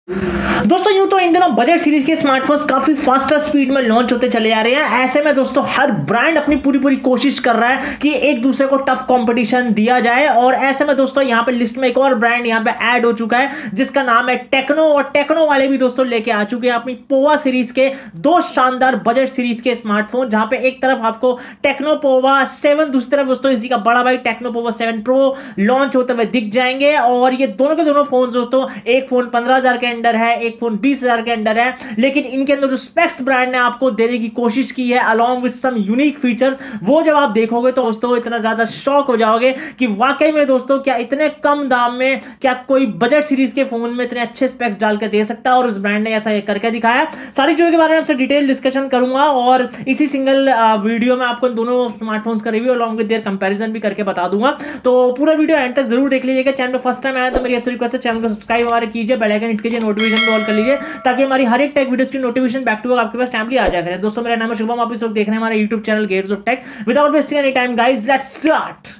दोस्तों यूं तो इन दिनों बजट सीरीज के स्मार्टफोन्स काफी फास्टर स्पीड में लॉन्च होते चले जा रहे हैं। ऐसे में दोस्तों हर ब्रांड अपनी पूरी कोशिश कर रहा है कि एक दूसरे को टफ कंपटीशन दिया जाए। और ऐसे में दोस्तों यहां पे लिस्ट में एक और ब्रांड यहां पे ऐड हो चुका है जिसका नाम है टेक्नो। और टेक्नो वाले भी दोस्तों लेके आ चुके हैं अपनी पोवा सीरीज के दो शानदार बजट सीरीज के स्मार्टफोन, जहां पे एक तरफ आपको टेक्नो पोवा 7, दूसरी तरफ दोस्तों इसी का बड़ा भाई टेक्नो पोवा 7 प्रो लॉन्च होते हुए दिख जाएंगे। और ये दोनों के दोनों फोन दोस्तों, एक फोन 15,000 के अंदर है, एक फोन 20,000 के अंदर है, लेकिन इनके अंदर जो स्पेक्स ब्रांड ने आपको देने की कोशिश की है along with some unique features, वो जब आप देखोगे तो दोस्तों इतना ज्यादा शॉक हो जाओगे कि वाकई में दोस्तों क्या इतने कम दाम में क्या कोई बजट सीरीज के फोन में इतने अच्छे स्पेक्स डाल के दे सकता है। और उस ब्रांड ने ऐसा करके दिखाया। सारी चीजों के बारे में आपसे डिटेल डिस्कशन करूंगा और इसी सिंगल वीडियो में आपको दोनों स्मार्टफोन्स का review along with their comparison भी करके बता दूंगा। तो पूरा वीडियो एंड तक जरूर देख लीजिएगा। चैनल पे फर्स्ट टाइम आया तो मेरी आपसे रिक्वेस्ट है चैनल को सब्सक्राइब और कीजिए, बेल आइकन हिट कीजिए, नोटिफिकेशन ऑल कर लीजिए ताकि हमारी हर एक टेक वीडियोस की नोटिफिकेशन बैक टू बैक आपके पास टाइमली आ जाया करे। दोस्तों मेरा नाम है शुभम, आप इस वक्त देख रहे हैं हमारा YouTube channel Gates of Tech. Without wasting any time guys, let's start.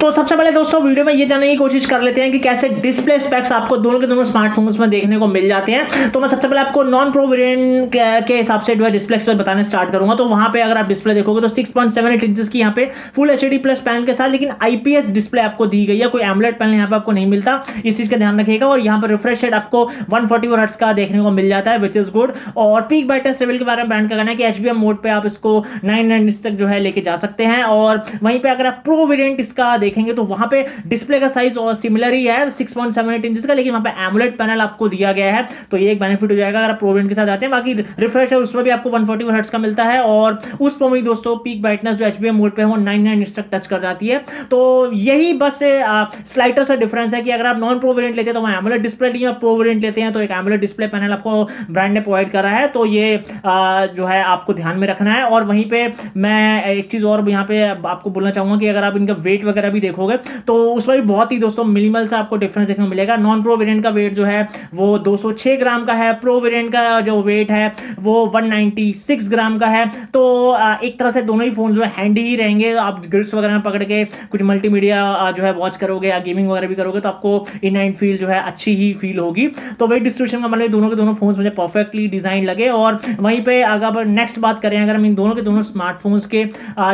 तो सबसे पहले दोस्तों वीडियो में ये जानने की कोशिश कर लेते हैं कि कैसे डिस्प्ले स्पेक्स आपको दोनों के दोनों स्मार्टफोन्स में देखने को मिल जाते हैं। तो मैं सबसे पहले आपको नॉन प्रो वेरिएंट के हिसाब से जो है डिस्प्ले स्पेक्स बताने स्टार्ट करूंगा। तो वहां पे अगर आप डिस्प्ले देखोगे तो 6.78 इंचेस की यहाँ पे फुल एचडी प्लस पैनल के साथ, लेकिन आईपीएस डिस्प्ले आपको दी गई है, कोई एमोलेड पैनल यहाँ पे आपको नहीं मिलता, इस चीज का ध्यान रखिएगा। और यहाँ पर रिफ्रेश रेट आपको 144 हर्ट्ज का देखने को मिल जाता है, विच इज गुड। और पीक ब्राइटनेस लेवल के बारे में ब्रांड का कहना है कि एचबीएम मोड पे आप इसको 990 तक जो है लेके जा सकते हैं। और वहीं पे अगर आप प्रो वेरिएंट इसका देखेंगे तो वहां पे डिस्प्ले का साइज और सिमिलर ही है 6.78 इंचेस का, लेकिन वहां पे एमोलेड पैनल आपको दिया गया है, तो ये एक बेनिफिट हो जाएगा अगर आप प्रो वेरिएंट के साथ आते हैं। बाकी रिफ्रेश है उसमें भी आपको 140 हर्ट्ज का मिलता है और उस पर भी दोस्तों पीक ब्राइटनेस जो एचबीएम मोड पे है वो 99 तक टच कर जाती है। तो यही बस स्लाइटर सा डिफरेंस है कि अगर आप नॉन प्रो वेरिएंट लेते हैं तो वहां एमोलेड डिस्प्ले नहीं है, प्रो वेरिएंट लेते हैं तो एक एमोलेड डिस्प्ले पैनल आपको ब्रांड ने प्रोवाइड करा है। तो ये जो है आपको ध्यान में रखना है। और वहीं पे मैं एक चीज और यहाँ पे आपको बोलना चाहूंगा कि अगर आप इनका वेट वगैरह भी देखोगे तो उसमें भी बहुत ही दोस्तों मिनिमल सा आपको डिफरेंस देखने को मिलेगा। नॉन प्रो वेरिएंट का वेट जो है वो 206 ग्राम का है, प्रो वेरिएंट का जो वेट है वो 196 ग्राम का है। तो एक तरह से दोनों ही फोन जो है हैंडी ही रहेंगे। आप ग्रिप्स वगैरह में पकड़ के कुछ मल्टीमीडिया जो है वॉच करोगे या गेमिंग वगैरह भी करोगे तो आपको इन फील जो है अच्छी ही फील होगी। तो वेट डिस्ट्रीब्यूशन का मतलब दोनों के दोनों फोन मुझे परफेक्टली डिजाइन लगे। और वहीं पे अगर नेक्स्ट बात करें, अगर हम इन दोनों के दोनों स्मार्टफोन्स के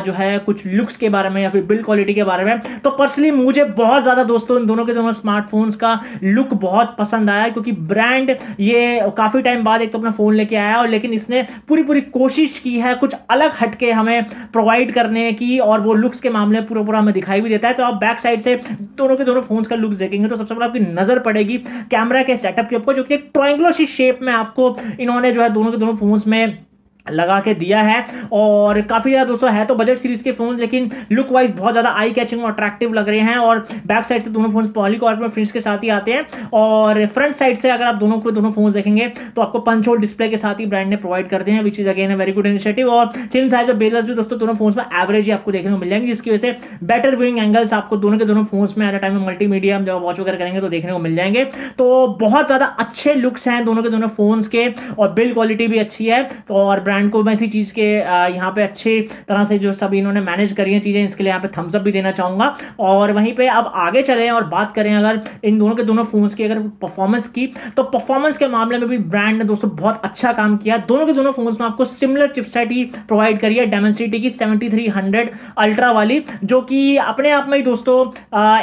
जो है कुछ लुक्स के बारे में या फिर बिल्ड क्वालिटी के बारे में, तो पर्सनली मुझे बहुत ज्यादा दोस्तों इन दोनों के दोनों स्मार्टफोन्स का लुक बहुत पसंद आया, क्योंकि ब्रांड ये काफी टाइम बाद एक तो अपना फोन लेके आया और लेकिन इसने पूरी कोशिश की है कुछ अलग हटके हमें प्रोवाइड करने की, और वो लुक्स के मामले में पूरा हमें दिखाई भी देता है। तो आप बैक साइड से दोनों के दोनों फोन्स का लुक्स देखेंगे तो सबसे पहले आपकी नजर पड़ेगी कैमरा के सेटअप के ऊपर, जो कि एक ट्रायंगुलर सी शेप में आपको इन्होंने जो है दोनों के दोनों फोन्स में लगा के दिया है। और काफी ज्यादा दोस्तों है तो बजट सीरीज के फोन, लेकिन लुक वाइज बहुत ज्यादा आई कैचिंग और अट्रैक्टिव लग रहे हैं। और बैक साइड से दोनों फोन पॉलीकार्बोनेट फिनिश के साथ ही आते हैं। और फ्रंट साइड से अगर आप दोनों फोन देखेंगे तो आपको पंच होल डिस्प्ले के साथ ही ब्रांड ने प्रोवाइड कर दिए हैं, which is again a very good initiative. और चिन साइज और बेजल्स भी दोस्तों दोनों फोन में एवरेज ही आपको देखने को मिल जाएंगे, जिसकी वजह से बेटर व्यूइंग एंगल्स आपको दोनों के दोनों फोन में एट अ टाइम में मल्टीमीडिया जब वॉच वगैरह करेंगे तो देखने को मिल जाएंगे। तो बहुत ज्यादा अच्छे लुक्स हैं दोनों के दोनों फोन के, और बिल्ड क्वालिटी भी अच्छी है। तो और ब्रांड को मैं इसी चीज के यहाँ पे अच्छी तरह से जो सब इन्होंने मैनेज करी है चीजें, इसके लिए यहाँ पे थम्स अप भी देना चाहूंगा। और वहीं पे अब आगे चलें और बात करें अगर इन दोनों के दोनों फोन्स की अगर परफॉर्मेंस की, तो परफॉर्मेंस के मामले में भी ब्रांड ने दोस्तों बहुत अच्छा काम किया। दोनों के दोनों फोन्स में आपको सिमिलर चिपसेट ही प्रोवाइड करी है, Dimensity की 7300 अल्ट्रा वाली, जो कि अपने आप में ही दोस्तों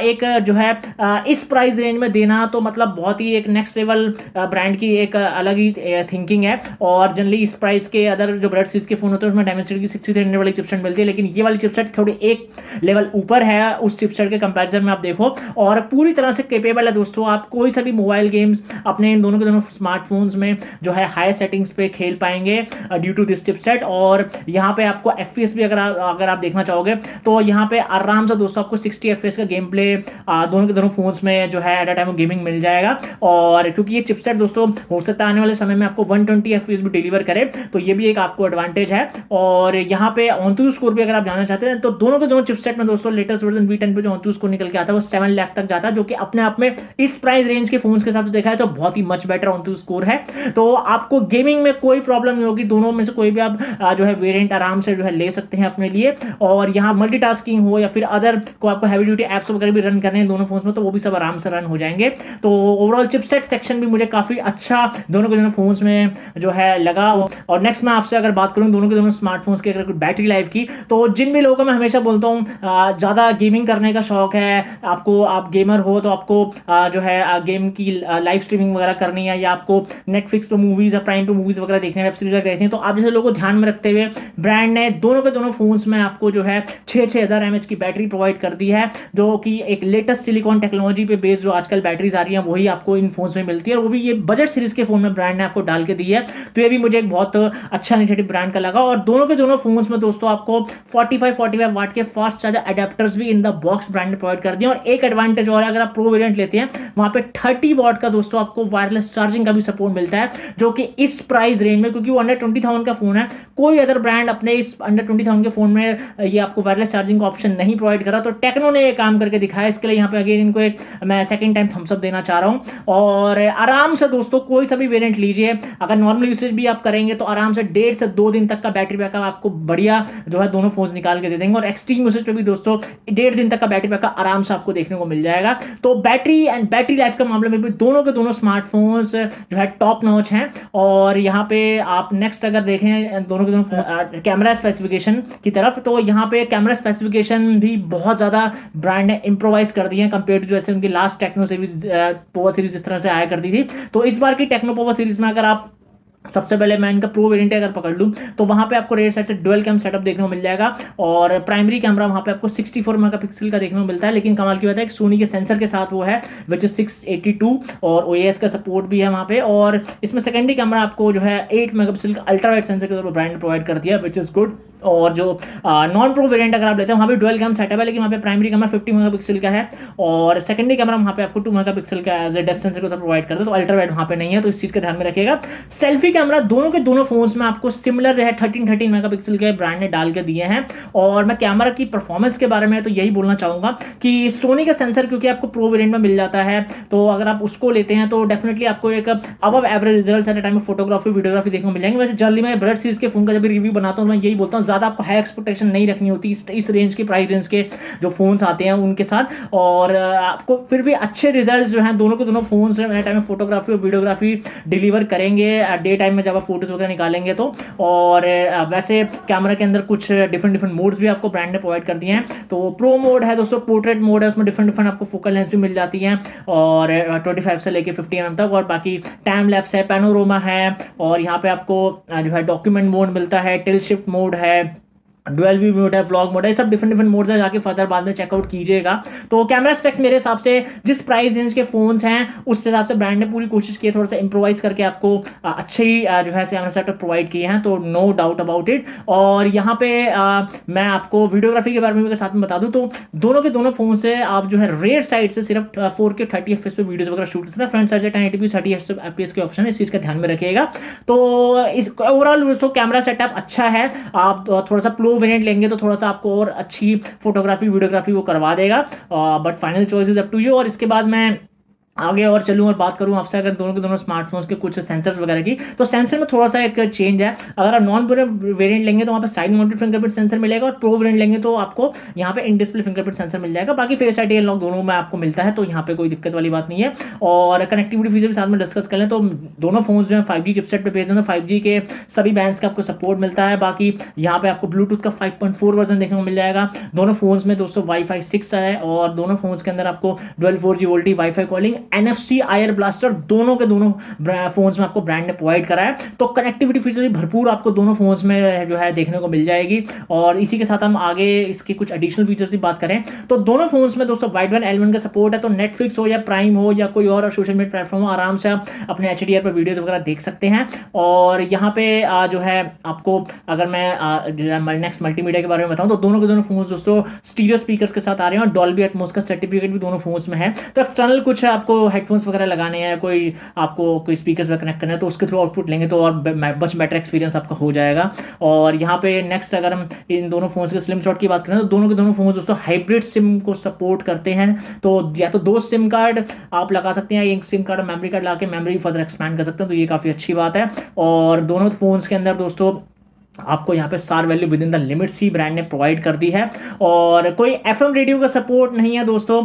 एक जो है इस प्राइस रेंज में देना तो मतलब बहुत ही एक नेक्स्ट लेवल ब्रांड की एक अलग ही थिंकिंग है। और जनरली इस प्राइस के अदर जो ब्रेड सीरीज के फोन होते हैं उसमें Dimensity की 6300 वाली चिपसेट मिलती है, लेकिन ये वाली चिपसेट थोड़ी एक लेवल ऊपर है उस चिपसेट के कंपैरिजन में आप देखो, और पूरी तरह से कैपेबल है दोस्तों। आप कोई सा भी मोबाइल गेम्स अपने इन दोनों के दोनों स्मार्टफोन्स में जो है हाई सेटिंग्स पे खेल पाएंगे ड्यू टू दिस चिपसेट। और यहाँ पे आपको FPS भी अगर आप देखना चाहोगे तो यहाँ पे आराम से दोस्तों आपको 60 FPS का गेम प्ले दोनों के दोनों फोन्स में जो है एट अ टाइम गेमिंग मिल जाएगा। और क्योंकि ये चिपसेट दोस्तों हो सकता है आने वाले समय में आपको 120 FPS भी डिलीवर करे, तो ये भी भी एक आपको एडवांटेज है। और यहाँ पे ऑनटू स्कोर भी अगर आप जानना चाहते हैं तो दोनों के दोनों चिपसेट में दोस्तों लेटेस्ट वर्जन V10 पे जो ऑनटू स्कोर निकल के आता है वो 7 लाख तक जाता है, जो कि अपने आप में इस प्राइस रेंज के फोन्स के साथ देखा है तो बहुत ही मच बेटर ऑनटू स्कोर है। तो आपको गेमिंग में कोई प्रॉब्लम नहीं होगी, दोनों में से कोई भी आप जो है वेरिएंट आराम से जो है ले सकते हैं अपने लिए। और यहाँ मल्टीटास्किंग हो या फिर अदर को आपको हैवी ड्यूटी एप्स वगैरह भी रन करने हैं दोनों फोन्स में तो वो भी सब आराम से रन हो जाएंगे। तो ओवरऑल चिपसेट सेक्शन भी मुझे काफी अच्छा दोनों के दोनों फोन्स में जो है लगा। और नेक्स्ट मैं आपसे अगर बात करूं दोनों के दोनों स्मार्टफोन्स की अगर बैटरी लाइफ की, तो जिन भी लोगों को मैं हमेशा बोलता हूं ज्यादा गेमिंग करने का शौक है आपको, आप गेमर हो तो आपको जो है गेम की लाइव स्ट्रीमिंग वगैरह करनी है या आपको नेटफ्लिक्स पे मूवीज या प्राइम पे मूवीज वगैरह देखने वेब सीरीज वगैरह देखनी है, तो आप जैसे लोगों को ध्यान में रखते हुए ब्रांड ने दोनों के दोनों फोन्स में आपको जो है 6000 mAh की बैटरी प्रोवाइड कर दी है, जो कि एक लेटेस्ट सिलिकॉन टेक्नोलॉजी पे बेस्ड जो आजकल बैटरीज आ रही है वही आपको इन फोन्स में मिलती है, और वो भी ये बजट सीरीज के फोन में ब्रांड ने आपको डाल के दी है। तो ये भी मुझे एक बहुत अच्छा इनिशिएटिव ब्रांड का लगा। और दोनों के दोनों फोन्स में दोस्तों आपको 45 वाट के फास्ट चार्जर अडेप्टर्स भी इन द बॉक्स ब्रांड ने प्रोवाइड कर दिए। और एक एडवांटेज और अगर आप प्रो वेरिएंट लेते हैं वहां पे 30 वाट का दोस्तों आपको वायरलेस चार्जिंग का भी सपोर्ट मिलता है, जो कि इस प्राइस रेंज में, क्योंकि वो अंडर 20,000 का फोन है, कोई अदर ब्रांड अपने इस अंडर 20,000 के फोन में ये आपको वायरलेस चार्जिंग का ऑप्शन नहीं प्रोवाइड करा। तो टेक्नो ने ये काम करके दिखाया, इसके लिए यहाँ पे अगेन इनको एक मैं सेकंड टाइम थम्स अप देना चाह रहा हूं। और आराम से दोस्तों कोई सा भी वेरिएंट लीजिए, अगर नॉर्मल यूसेज भी आप करेंगे तो आराम से 1.5 से 2 दिन तक का बैटरी बैकअप आपको बढ़िया जो है दोनों फोन्स निकाल के दे देंगे। और एक्सट्रीम यूसेज पे भी दोस्तों 1.5 दिन तक का बैटरी बैकअप आराम से आपको देखने को मिल जाएगा। तो बैटरी एंड बैटरी लाइफ का मामले में भी दोनों के दोनों स्मार्टफोन्स जो है टॉप नॉच हैं। और यहाँ पे आप नेक्स्ट अगर देखें दोनों के दोनों कैमरा स्पेसिफिकेशन की तरफ, तो यहाँ पे कैमरा स्पेसिफिकेशन भी बहुत ज्यादा ब्रांड ने इंप्रोवाइज कर दिए हैं कंपेयर टू जैसे उनकी last Tecno series power series इस तरह से आया करती थी। तो इस बार की टेक्नो पावर सीरीज में अगर आप सबसे पहले मैं इनका प्रो वेरिएंट अगर पकड़ लूं तो वहां पे आपको रेयर साइड से डुअल कैम सेटअप देखने को मिल जाएगा। और प्राइमरी कैमरा वहां पे आपको 64 मेगापिक्सल का देखने को मिलता है, लेकिन कमाल की बात है कि सोनी के सेंसर के साथ वो है विच इज 682 और OIS का सपोर्ट भी है वहां पे। और इसमें सेकेंडरी कैमरा आपको जो है 8 मेगापिक्सल का अल्ट्रा वाइड सेंसर के तौर पर ब्रांड ने प्रोवाइड कर दिया विच इज गुड। और जो नॉन प्रो वेरिएंट अगर आप लेते हैं वहां पे डुअल कैम सेटअप है, लेकिन वहां पे प्राइमरी कैमरा 50 मेगापिक्सल का है और सेकेंडरी कैमरा वहां पे आपको 2 मेगापिक्सल का एज ए डेप्थ सेंसर के तौर पर प्रोवाइड करता है। तो अल्ट्रा वाइड वहां पे नहीं है, तो इस चीज का ध्यान में रखिएगा। सेल्फी कैमरा दोनों के दोनों फोन्स में आपको सिमिलर है 13 मेगापिक्सल के ब्रांड ने डाल के दिए हैं। और मैं कैमरा की परफॉर्मेंस के बारे में तो यही बोलना चाहूंगा कि सोनी का सेंसर क्योंकि आपको प्रो वेरिएंट में मिल जाता है, तो अगर आप उसको लेते हैं तो डेफिनेटली आपको एक above average results at time में फोटोग्राफी वीडियोग्राफी देखने को मिल जाएंगे। वैसे जल्दी मैं बजट सीरीज के फोन का जब भी रिव्यू बनाता हूं मैं यही बोलता हूं ज्यादा आपको हाई एक्सपेक्टेशन नहीं रखनी होती इस रेंज के प्राइस रेंज के जो फोन्स आते हैं उनके साथ। और आपको फिर भी अच्छे रिजल्ट्स जो हैं दोनों के दोनों फोन्स टाइम में फोटोग्राफी और वीडियोग्राफी डिलीवर करेंगे डे टाइम में जब आप फोटोज वगैरह निकालेंगे तो। और वैसे कैमरा के अंदर कुछ डिफरेंट मोड्स भी आपको ब्रांड ने प्रोवाइड कर दिए हैं। तो प्रो मोड है दोस्तों, पोर्ट्रेट मोड है, उसमें डिफरेंट आपको फोकल लेंस भी मिल जाती हैं और 25 से लेके 50 mm तक। और बाकी टाइम लैप्स है, पैनोरामा है, और यहाँ पे आपको जो है डॉक्यूमेंट मोड मिलता है, टिल्ट शिफ्ट मोड है, डुअल व्यू मोड है, व्लॉग मोड है, सब डिफरेंट मोड्स है, जाके फर्दर बाद में चेकआउट कीजिएगा। तो कैमरा स्पेक्स मेरे हिसाब से जिस प्राइस रेंज के फोन्स हैं उस हिसाब से ब्रांड ने पूरी कोशिश की है थोड़ा सा इंप्रोवाइज करके आपको अच्छी जो है कैमरा सेटअप प्रोवाइड किए हैं, तो नो डाउट अबाउट इट। और यहाँ पे मैं आपको वीडियोग्राफी के बारे में भी साथ में बता दूं तो दोनों के दोनों फोन से आप जो है रेयर साइड से सिर्फ 4K 30 FPS पे वीडियोस वगैरह शूट करते हैं, फ्रंट साइड से 1080p 30 FPS के ऑप्शन है, इस चीज का ध्यान में रखिएगा। तो इस ओवरऑल दोस्तों कैमरा सेटअप अच्छा है, आप थोड़ा सा प्रो वेरिएंट लेंगे तो थोड़ा सा आपको और अच्छी फोटोग्राफी वीडियोग्राफी वो करवा देगा, but final choice is up to you. और इसके बाद मैं आगे और चलूं और बात करूं आपसे अगर दोनों के दोनों स्मार्टफोन्स के कुछ सेंसर्स वगैरह की, तो सेंसर में थोड़ा सा एक चेंज है। अगर आप नॉन प्रो वेरिएंट लेंगे तो वहां पे साइड माउंटेड फिंगरप्रिंट सेंसर मिलेगा, और प्रो वेरिएंट लेंगे तो आपको यहाँ पे इन डिस्प्ले फिंगरप्रिंट सेंसर मिल जाएगा। बाकी फेस आईडी अनलॉक दोनों में आपको मिलता है, तो यहाँ पे कोई दिक्कत वाली बात नहीं है। और कनेक्टिविटी फीचर भी साथ में डिस्कस कर लें तो दोनों फोन जो है 5G चिपसेट पे बेस्ड है, 5G के सभी बैंड्स का आपको सपोर्ट मिलता है। बाकी यहाँ पे आपको ब्लूटूथ का 5.4 वर्जन देखने को मिल जाएगा। दोनों फोन्स में दोस्तों Wi-Fi 6 है, और दोनों फोन्स के अंदर आपको dual 4G VoLTE Wi-Fi calling, NFC blaster दोनों के दोनों फोन्स में आपको ब्रांड ने प्रोवाइड करा है। तो कनेक्टिविटी फीचर भी भरपूर आपको दोनों फोन्स में जो है देखने को मिल जाएगी। और इसी के साथ हम आगे इसके कुछ एडिशनल फीचर्स की बात करें तो दोनों फोन्स में दोस्तों वाइड बैंड L1 का सपोर्ट है, तो नेटफ्लिक्स हो या प्राइम हो या कोई और सोशल मीडिया प्लेटफॉर्म हो, आराम से आप अपने HDR पर वीडियोस वगैरह देख सकते हैं। और यहाँ पे जो है आपको अगर मैं नेक्स्ट मल्टीमीडिया के बारे में बताऊं तो दोनों के दोनों फोन्स दोस्तों स्टीरियो स्पीकर्स के साथ आ रहे हैं, और डॉल्बी एटमॉस का सर्टिफिकेट भी दोनों फोन्स में है। तो एक्सटर्नल कुछ आपको आपको हेडफोन्स वगैरह लगाने हैं, कोई आपको कोई स्पीकर्स वगैरह कनेक्ट करना है तो उसके थ्रू आउटपुट लेंगे तो और मच बेटर एक्सपीरियंस आपका हो जाएगा। और यहाँ पे नेक्स्ट अगर हम इन दोनों फोन्स के स्लिम शॉट की बात करें तो दोनों के दोनों फोन दोस्तों हाइब्रिड सिम को सपोर्ट करते हैं। तो या तो 2 सिम कार्ड आप लगा सकते हैं, एक सिम कार्ड और मेमोरी कार्ड ला के मेमोरी फर्दर एक्सपैंड कर सकते हैं, तो ये काफ़ी अच्छी बात है। और दोनों फोन्स के अंदर दोस्तों आपको यहाँ पे star value with in the limits he brand ने प्रोवाइड कर दी है। और कोई एफएम रेडियो का सपोर्ट नहीं है दोस्तों,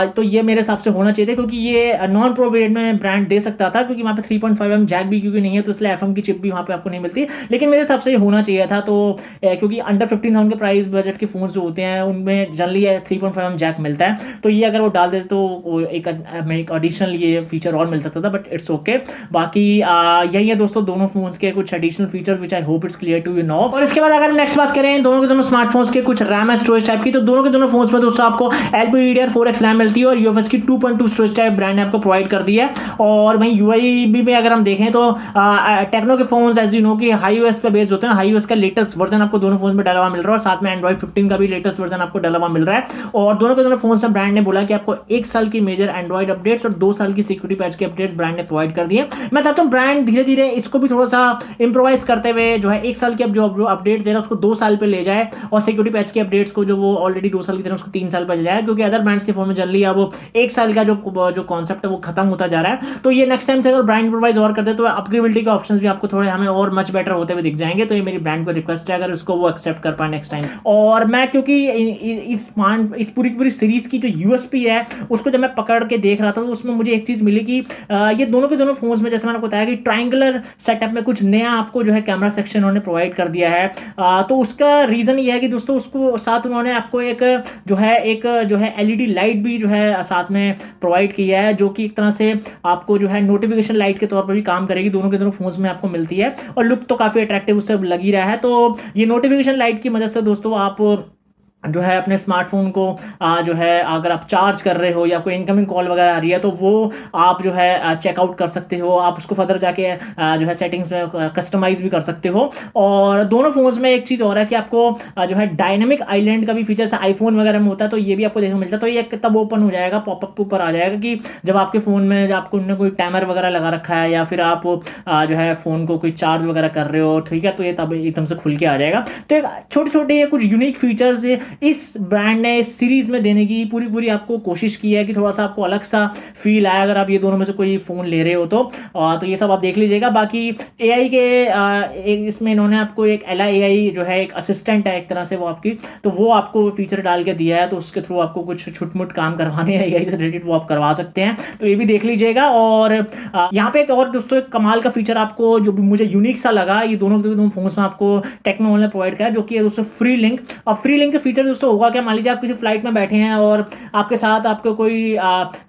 तो ये मेरे हिसाब से होना चाहिए क्योंकि ये नॉन प्रो वेरिएंट में ब्रांड दे सकता था, क्योंकि वहाँ पे 3.5mm जैक भी क्योंकि नहीं है तो इसलिए एफएम की चिप भी वहाँ पे आपको नहीं मिलती, लेकिन मेरे हिसाब से ये होना चाहिए था। तो क्योंकि अंडर 15,000 के प्राइस बजट के फोन जो होते हैं उनमें जनरली 3.5mm जैक मिलता है, तो ये अगर वो डाल देते तो एक एडिशनल ये फीचर और मिल सकता था, बट इट्स ओके। बाकी यही है दोस्तों दोनों फोन्स के कुछ additional feature which I hope it's clear to you no. और इसके बाद अगर हम नेक्स्ट बात करें दोनों के दोनों स्मार्टफोन्स के कुछ रैम एंड स्टोरेज टाइप की, तो दोनों के दोनों फोन्स में दोस्तों आपको LPDDR4X रैम मिलती है और UFS की 2.2 स्टोरेज टाइप ब्रांड ने आपको प्रोवाइड कर दी है। और वहीं UIB में अगर हम देखें तो टेक्नो के फोन्स एज यू नो कि HiOS पे बेस्ड होते हैं, HiOS का लेटेस्ट वर्जन आपको दोनों फोन्स में डला हुआ मिल रहा है और साथ में Android 15 का भी लेटेस्ट वर्जन आपको डला हुआ मिल रहा है। और दोनों के दोनों फोन्स में ब्रांड ने बोला कि आपको 1 साल की मेजर एंड्रॉइड अपडेट्स और 2 साल की सिक्योरिटी पैच के अपडेट्स ब्रांड ने प्रोवाइड कर दिए। मैं चाहता हूँ ब्रांड धीरे धीरे इसको भी थोड़ा सा इंप्रोवाइज करते हुए जो है 1 साल की अब जो अपडेट दे रहा है उसको 2 साल पे ले जाए और सिक्योरिटी पैच के अपडेट्स को जो वो ऑलरेडी 2 साल की तरह उसको 3 साल पे ले जाए, क्योंकि अदर ब्रांड्स के फोन में जनरली अब वो 1 साल का जो कॉन्सेप्ट है वो खत्म होता जा रहा है। तो ये नेक्स्ट टाइम से अगर ब्रांड इंप्रोवाइज और करते तो अपग्रेडेबिलिटी के ऑप्शंस भी आपको थोड़े हमें और मच बेटर होते हुए दिख जाएंगे। तो ये मेरी ब्रांड को रिक्वेस्ट है अगर उसको वो एक्सेप्ट कर पाए नेक्स्ट टाइम। और मैं क्योंकि इस पूरी सीरीज की जो यूएसपी है उसको जब मैं पकड़ के देख रहा था तो उसमें मुझे एक चीज मिली कि ये दोनों के दोनों फोन्स में जैसे मैंने बताया कि ट्रायंगुलर सेटअप में कुछ नया आपको जो है कैमरा सेक्शन उन्होंने प्रोवाइड कर दिया है। तो उसका रीजन ये है कि दोस्तों उसको साथ उन्होंने आपको एक जो है एलईडी लाइट भी जो है साथ में प्रोवाइड किया है, जो कि एक तरह से आपको जो है नोटिफिकेशन लाइट के तौर पर भी काम करेगी। दोनों के दोनों फोन्स में आपको मिलती है और लुक तो काफी अट्रैक्टिव उससे लग ही रहा है। तो ये नोटिफिकेशन लाइट की मदद से दोस्तों आप जो है अपने स्मार्टफोन को जो है अगर आप चार्ज कर रहे हो या कोई इनकमिंग कॉल वगैरह आ रही है तो वो आप जो है चेकआउट कर सकते हो, आप उसको फर्दर जाके जो है सेटिंग्स में कस्टमाइज भी कर सकते हो। और दोनों फोन्स में एक चीज़ और है कि आपको जो है डायनेमिक आइलैंड का भी फीचर से आईफोन वगैरह में होता है, तो ये भी आपको देखने को मिलता है। तो ये तब ओपन हो जाएगा, पॉपअप ऊपर आ जाएगा कि जब आपके फ़ोन में जब आपको उन्होंने कोई टाइमर वगैरह लगा रखा है या फिर आप जो है फ़ोन को कोई चार्ज वगैरह कर रहे हो, ठीक है, तो ये तब एकदम से खुल के आ जाएगा। तो छोटे छोटे कुछ यूनिक फीचर्स इस ब्रांड ने सीरीज में देने की पूरी आपको कोशिश की है कि थोड़ा सा आपको अलग सा फील आया अगर आप ये दोनों में से कोई फोन ले रहे हो तो ये सब आप देख लीजिएगा। बाकी एआई के इसमें इन्होंने आपको एक एआई जो है एक असिस्टेंट है एक तरह से वो आपकी, तो वो आपको फीचर डाल के दिया है, तो उसके थ्रू आपको कुछ छुटमुट काम करवाने हैं एआई से रिलेटेड वो आप करवा सकते हैं, तो ये भी देख लीजिएगा। और यहाँ पे एक और दोस्तों एक कमाल का फीचर आपको जो मुझे यूनिक सा लगा, ये दोनों फोन्स में आपको टेक्नो ने प्रोवाइड किया, जो कि है दोस्तों फ्री लिंक। और फ्री लिंक के फीचर दोस्तों होगा क्या, मान लीजिए आप किसी फ्लाइट में बैठे हैं और आपके साथ आपको कोई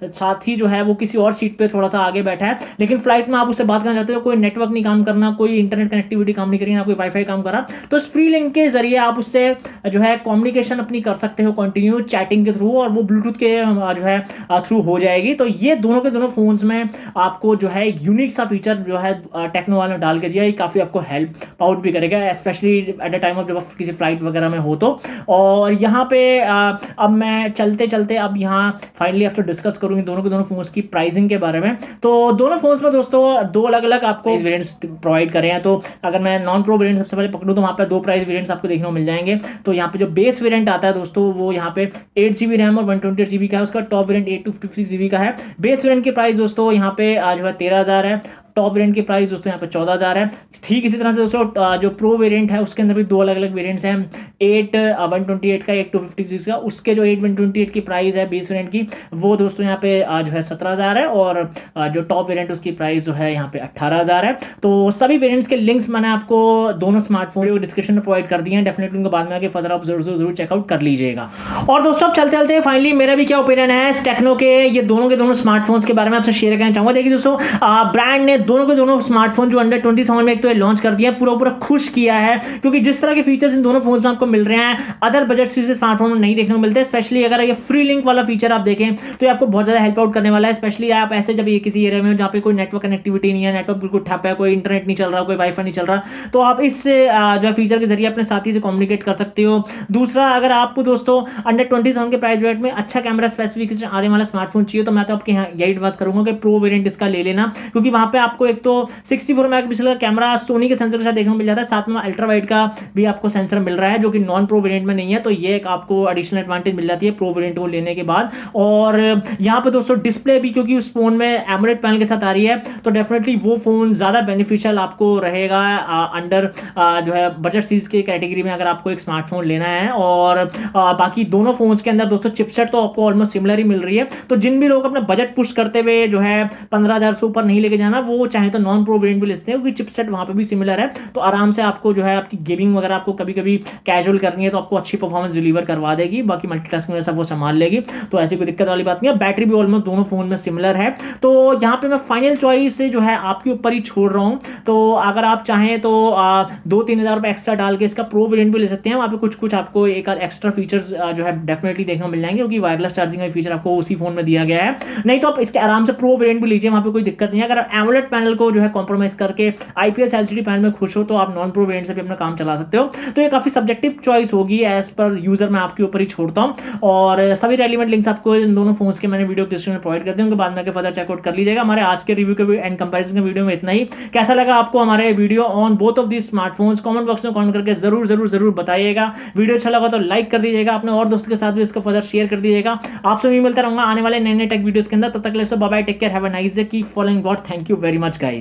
साथी जो है वो किसी और सीट पे थोड़ा सा आगे बैठा है, लेकिन फ्लाइट में आप उससे बात करना चाहते हो, कोई नेटवर्क नहीं काम करना, कोई इंटरनेट कनेक्टिविटी काम नहीं करी ना, कोई वाईफाई काम कर रहा, तो इस फ्री लिंक के जरिए आप उससे जो है कम्युनिकेशन अपनी कर सकते हो कंटिन्यू चैटिंग के थ्रू, और वो ब्लूटूथ के जो है थ्रू हो जाएगी। तो ये दोनों के दोनों फोन्स में आपको जो है यूनिक सा फीचर जो है टेक्नो वाले ने डाल के दिया, ये काफी आपको हेल्प आउट भी करेगा, specially at the time of जब आप किसी फ्लाइट वगैरह में हो तो। और यहाँ पे अब मैं चलते अब यहाँ फाइनली आपसे डिस्कस करूंगी दोनों के दोनों फोन्स की प्राइसिंग के बारे में। तो दोनों फोन्स में दोस्तों 2 अलग-अलग आपको वेरिएंट्स प्रोवाइड करे हैं। तो अगर मैं नॉन प्रो वेरिएंट सबसे पहले पकड़ूं तो वहां पे 2 प्राइस वेरिएंट्स आपको देखने को मिल जाएंगे। तो यहाँ पे जो बेस वेरिएंट आता है दोस्तों वो यहाँ पे 8GB रैम और 128GB का है, उसका टॉप वेरिएंट 856GB का है। बेस वेरिएंट की प्राइस दोस्तों यहाँ पे जो है 13,000 है, टॉप वेरिएंट की प्राइस दोस्तों यहाँ पे 14,000 है। ठीक इसी तरह से दोस्तों जो प्रो वेरिएंट है उसके अंदर भी 2 अलग-अलग वेरिएंट्स हैं, 128 का 256 का, उसके जो 128 की प्राइस है बेस वेरिएंट की वो दोस्तों यहाँ पे जो है 17,000 है, और जो टॉप वेरिएंट उसकी प्राइस जो है यहाँ पे 18,000 है। तो सभी वेरिएंट्स के लिंक्स मैंने आपको दोनों स्मार्टफोन डिस्क्रिप्शन में प्रोवाइड कर दिए हैं, डेफिनेटली उनको बाद में आके फर्दर आप जरूर चेकआउट कर लीजिएगा। और दोस्तों अब चलते फाइनली मेरा भी क्या ओपिनियन है टेक्नो के ये दोनों के दोनों स्मार्टफोन्स के बारे में आपसे शेयर करना चाहूंगा। देखिए दोस्तों ब्रांड ने दोनों के दोनों स्मार्टफोन जो अंडर 20,000 में एक तो लॉन्च कर दिया, पूरा खुश किया है, क्योंकि जिस तरह के फीचर्स इन दोनों फोन्स में आपको मिल रहे हैं, अदर बजट सीरीज स्मार्टफोन में नहीं देखने को मिलते। स्पेशली अगर ये फ्री लिंक वाला फीचर आप देखें तो ये आपको बहुत ज्यादा हेल्प आउट करने वाला है। स्पेशली आप ऐसे जब ये किसी एरिया में जहाँ पे कोई नेटवर्क कनेक्टिविटी नहीं है, नेटवर्क बिल्कुल ठप है, कोई इंटरनेट नहीं चल रहा, कोई वाईफाई नहीं चल रहा, तो आप इस जो फीचर के जरिए अपने साथी से कम्युनिकेट कर सकते हो। दूसरा, अगर आपको दोस्तों अंडर 27 के प्राइस रेट में अच्छा कैमरा स्पेसिफिकेशन आने वाला स्मार्टफोन चाहिए तो मैं तो आपके यहाँ यही एडवाइस करूंगा कि प्रो वेरिएंट इसका ले लेना, क्योंकि वहां पे आपको एक तो 64 मेगापिक्सल का कैमरा सोनी के सेंसर के साथ देखने को मिल जाता है, साथ में अल्ट्रा वाइड का भी आपको सेंसर मिल रहा है जो कि नॉन प्रो वेरिएंट में नहीं है। तो ये एक आपको एडिशनल एडवांटेज मिल जाती है प्रो वेरिएंट को लेने के बाद। और यहाँ पे दोस्तों डिस्प्ले भी, क्योंकि उस फोन में एमोलेड पैनल के साथ आ रही है, तो डेफिनेटली वो फोन ज्यादा बेनिफिशियल आपको रहेगा अंडर जो है बजट सीरीज की कैटेगरी में, अगर आपको एक स्मार्टफोन लेना है। और बाकी दोनों फोन्स के अंदर दोस्तों चिपसेट तो आपको ऑलमोस्ट सिमिलर ही मिल रही है। तो जिन भी लोग अपना बजट पुश करते हुए जो है 15,000 से ऊपर नहीं लेके जाना, वो चाहे तो नॉन प्रो वेरिएंट भी लेते हैं, क्योंकि चिपसेट वहां पे भी सिमिलर है। तो आराम से आपको जो है आपकी गेमिंग वगैरह आपको कभी कभी कैजुअल करनी है तो आपको अच्छी परफॉर्मेंस डिलीवर करवा देगी, बाकी मल्टीटास्किंग में सब वो संभाल लेगी, तो ऐसी कोई दिक्कत वाली बात नहीं है। बैटरी भी ऑलमोस्ट दोनों फोन में सिमिलर है। तो यहाँ पे मैं फाइनल चॉइस से जो है आपके ऊपर ही छोड़ रहा हूं। तो अगर आप चाहें तो 2-3 हज़ार रुपए एक्स्ट्रा डाल के इसका प्रो वेरिएंट भी ले सकते हैं। वहां पे कुछ कुछ आपको एक एक्स्ट्रा फीचर्स जो है डेफिनेटली देखने को मिल जाएंगे, क्योंकि वायरलेस चार्जिंग का फीचर आपको उसी फोन में दिया गया है। नहीं तो आप इसके आराम से प्रो वेरिएंट भी लीजिए, वहां पे कोई दिक्कत नहीं है। अगर आप एमोलेड पैनल को जो है कॉम्प्रोमाइज करके आईपीएस एलसीडी पैनल में खुश हो तो आप नॉन प्रो वेरिएंट से भी अपना काम चला सकते हो। तो ये काफी सब्जेक्टिव चॉइस होगी, एज पर यूजर मैं आपके ऊपर ही छोड़ता हूं। और सभी रेलिवेंट लिंक्स आपको इन दोनों फोन्स के मैंने वीडियो डिस्क्रिप्शन में प्रोवाइड कर दिए, उनके बाद में फर्दर चेकआउट कर लीजिएगा। हमारे आज के रिव्यू के एंड कंपैरिजन के वीडियो में इतना ही। कैसा लगा आपको हमारे video on both of this smartphones, comment box में कमेंट करके जरूर जरूर जरूर बताइएगा। वीडियो अच्छा लगा तो लाइक कर दीजिएगा, अपने और दोस्तों के साथ भी इसको फर्दर शेयर कर दीजिएगा। आपसे भी मिलता रहूंगा आने वाले नए नए टेक वीडियोस के अंदर। तब तक के लिए bye bye, take care, have a nice day, keep following God. Thank you very much guys.